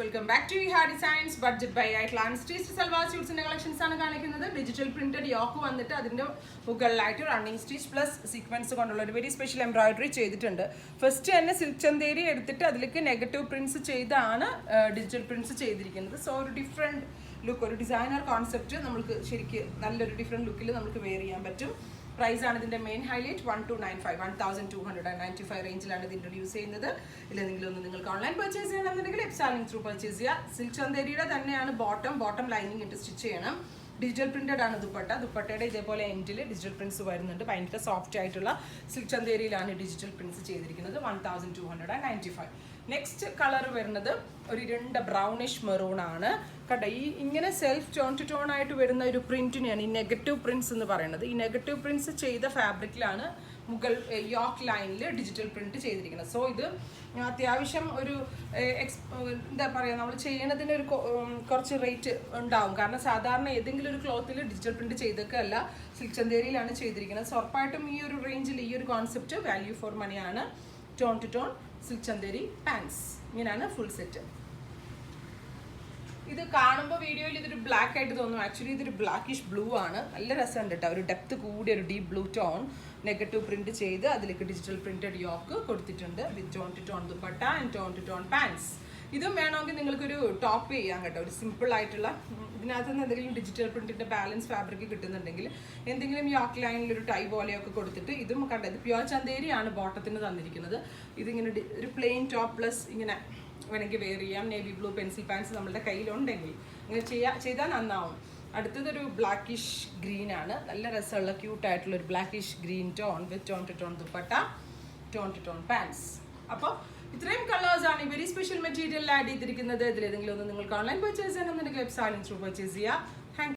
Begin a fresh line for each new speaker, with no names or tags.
Welcome back to ha designs budget by ഐറ്റ്ലാൻഡ് stitch salwar സ്യൂട്ട്സിന്റെ collections ആണ് കാണിക്കുന്നത്. ഡിജിറ്റൽ പ്രിന്റഡ് യോക്ക് വന്നിട്ട് അതിന്റെ മുകളിലായിട്ട് റണ്ണിങ് സ്റ്റിച്ച് പ്ലസ് സീക്വൻസ് കൊണ്ടുള്ള ഒരു വെരി സ്പെഷ്യൽ എംബ്രോയിഡറി ചെയ്തിട്ടുണ്ട്. ഫസ്റ്റ് തന്നെ സിൽക്ക് ചന്തേരി എടുത്തിട്ട് അതിലേക്ക് നെഗറ്റീവ് പ്രിന്റ്സ് ചെയ്താണ് ഡിജിറ്റൽ പ്രിന്റ്സ് ചെയ്തിരിക്കുന്നത്. സോ ഒരു ഡിഫറെന്റ് ലുക്ക്, ഒരു ഡിസൈനർ കോൺസെപ്റ്റ് നമുക്ക് ശരിക്കും നല്ലൊരു ഡിഫറെന്റ് ലുക്കിൽ നമുക്ക് വെയർ ചെയ്യാൻ പറ്റും. പ്രൈസ് ആണ് ഇതിന്റെ മെയിൻ ഹൈലൈറ്റ്. 1295 റേഞ്ചിലാണ് ഇത് ഇൻട്രൊഡ്യൂസ് ചെയ്യുന്നത്. ഇല്ലെങ്കിലും ഒന്ന് നിങ്ങൾക്ക് ഓൺലൈൻ പർച്ചേസ് ചെയ്യണമെന്നുണ്ടെങ്കിൽ എപ്സാലിംഗ് ത്രൂ പർച്ചേസ് ചെയ്യുക. സിൽക്ക് ചന്തേരിയുടെ തന്നെയാണ് ബോട്ടം ലൈനിങ് ഇട്ട് സ്റ്റിച്ച് ചെയ്യണം. ഡിജിറ്റൽ പ്രിന്റഡ് ആണ് ദുപ്പട്ടയുടെ ഇതേപോലെ എൻഡിൽ ഡിജിറ്റൽ പ്രിന്റ്സ് വരുന്നുണ്ട്. ഭയങ്കര സോഫ്റ്റ് ആയിട്ടുള്ള സിൽക്ക് ചന്തേരിയിലാണ് ഡിജിറ്റൽ പ്രിന്റ്സ് ചെയ്തിരിക്കുന്നത്. 1295. നെക്സ്റ്റ് കളർ വരുന്നത് ഒരു ഇരുണ്ട ബ്രൗണിഷ് മെറൂൺ ആണ് കേട്ടോ. ഈ ഇങ്ങനെ സെൽഫ് ടോൺ ടു ടോൺ ആയിട്ട് വരുന്ന ഒരു പ്രിന്റിനെയാണ് ഈ നെഗറ്റീവ് പ്രിന്റ്സ് എന്ന് പറയുന്നത്. ഈ നെഗറ്റീവ് പ്രിന്റ്സ് ചെയ്ത ഫാബ്രിക്കിലാണ് മുകൾ യോക്ക് ലൈനിൽ ഡിജിറ്റൽ പ്രിന്റ് ചെയ്തിരിക്കുന്നത്. സോ ഇത് അത്യാവശ്യം ഒരു എന്താ പറയുക, നമ്മൾ ചെയ്യണതിന് ഒരു കുറച്ച് റേറ്റ് ഉണ്ടാവും. കാരണം സാധാരണ ഏതെങ്കിലും ഒരു ക്ലോത്തിൽ ഡിജിറ്റൽ പ്രിന്റ് ചെയ്തൊക്കെയല്ല, സിൽക്ക് ചന്തേരിയിലാണ് ചെയ്തിരിക്കുന്നത്. സോ ഉറപ്പായിട്ടും ഈ ഒരു റേഞ്ചിൽ ഈ ഒരു കോൺസെപ്റ്റ് വാല്യൂ ഫോർ മണിയാണ്. Tone to tone silk Chanderi pants, ഇങ്ങനെയാണ് ഫുൾ സെറ്റ്. ഇത് കാണുമ്പോൾ വീഡിയോയിൽ ഇതൊരു ബ്ലാക്ക് ആയിട്ട് തോന്നും. ആക്ച്വലി ഇതൊരു ബ്ലാക്കിഷ് ബ്ലൂ ആണ്. നല്ല രസമുണ്ട് കേട്ടോ. ഒരു ഡെപ്ത് കൂടിയ ഒരു deep blue tone negative print ചെയ്ത് അതിലേക്ക് ഡിജിറ്റൽ പ്രിന്റഡ് യോക്ക് കൊടുത്തിട്ടുണ്ട്. With tone to tone dupatta and tone to tone pants. ഇതും വേണമെങ്കിൽ നിങ്ങൾക്കൊരു ടോപ്പ് ചെയ്യാം കേട്ടോ. ഒരു സിമ്പിൾ ആയിട്ടുള്ള ഇതിനകത്ത് നിന്ന് എന്തെങ്കിലും ഡിജിറ്റൽ പ്രിന്റിന്റെ ബാലൻസ് ഫാബ്രിക് കിട്ടുന്നുണ്ടെങ്കിൽ എന്തെങ്കിലും യോക്ക് ലൈനിൽ ഒരു ടൈ പോലെയൊക്കെ കൊടുത്തിട്ട് ഇതും കണ്ടത്. ഇത് പ്യുവർ ചന്തേരിയാണ് ബോട്ടത്തിന് തന്നിരിക്കുന്നത്. ഇതിങ്ങനെ ഒരു പ്ലെയിൻ ടോപ്പ് പ്ലസ് ഇങ്ങനെ വേണമെങ്കിൽ വെയർ ചെയ്യാം. നേവി ബ്ലൂ പെൻസിൽ പാൻസ് നമ്മുടെ കയ്യിലുണ്ടെങ്കിൽ ഇങ്ങനെ ചെയ്താൽ നന്നാവും. അടുത്തതൊരു ബ്ലാക്കിഷ് ഗ്രീൻ ആണ്. നല്ല രസമുള്ള ക്യൂട്ടായിട്ടുള്ള ഒരു blackish green tone with tone to tone dupatta, tone to tone pants. അപ്പോൾ ഇത്രയും കളേഴ്സ് ആണ് ഈ വെരി സ്പെഷ്യൽ മെറ്റീരിയൽ ആഡ് ചെയ്തിരിക്കുന്നത്. ഇതിലേതെങ്കിലും ഒന്ന് നിങ്ങൾക്ക് ഓൺലൈൻ പർച്ചേസ് ചെയ്യണമെന്നുണ്ടെങ്കിൽ എപ്സാലിംഗ് ത്രൂ പർച്ചേസ് ചെയ്യുക.